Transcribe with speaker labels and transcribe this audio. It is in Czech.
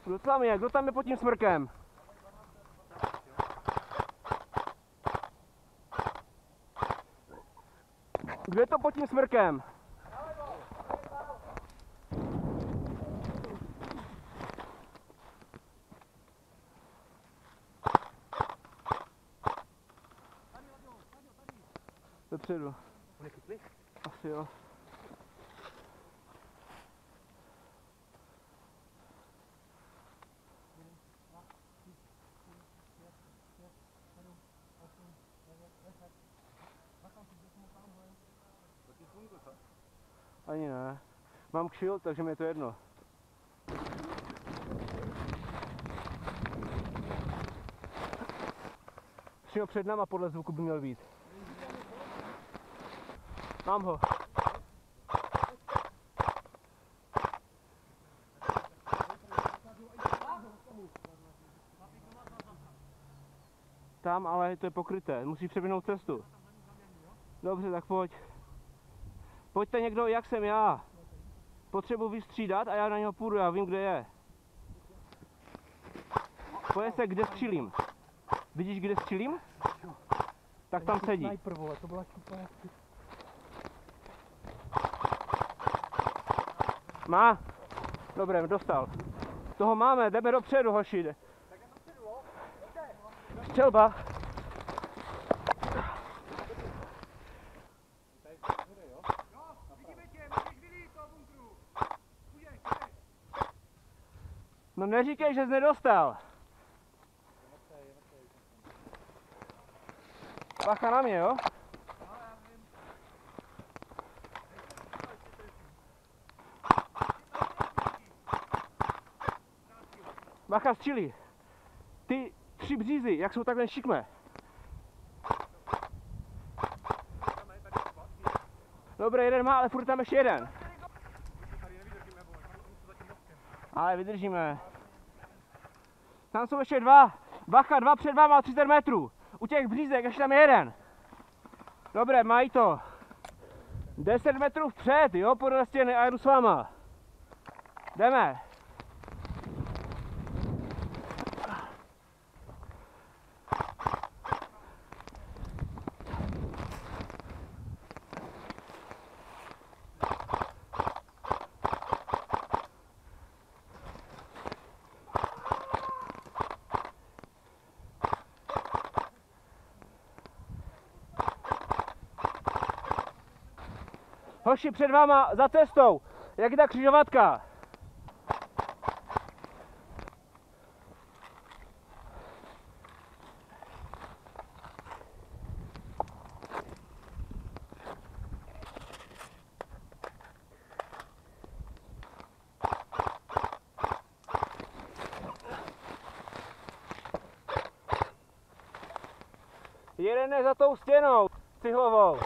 Speaker 1: Kdo tam je pod tím smrkem? Kdo je to pod tím smrkem? Dopředu. Asi jo. Ani ne. Mám kšil, takže mi je to jedno. Přímo před náma podle zvuku by měl být. Mám ho. Tam, ale to je pokryté. Musíš přeběhnout cestu. Dobře, tak pojď. Pojďte někdo, jak jsem já. Potřebuji vystřídat a já na něho půjdu, já vím, kde je. Pojď se, kde střílím. Vidíš, kde střílím? Tak tam sedí. Má? Dobré, dostal. Toho máme, jdeme dopředu, hoši. Střelba. No neříkej, že jsi nedostal. Bacha na mě, jo? Bacha, střílí. Ty 3 břízy, jak jsou takhle šikmé. Dobré, jeden má, ale furt tam ještě jeden. Ale vydržíme. Tam jsou ještě 2. Bacha, 2 před váma, 30 metrů. U těch břízek ještě tam je jeden. Dobré, mají to. 10 metrů vpřed, jo, podle stěny a jdu s váma. Jdeme. Hoši, před váma za cestou, jak je ta křižovatka? Jeden je za tou stěnou cihlovou.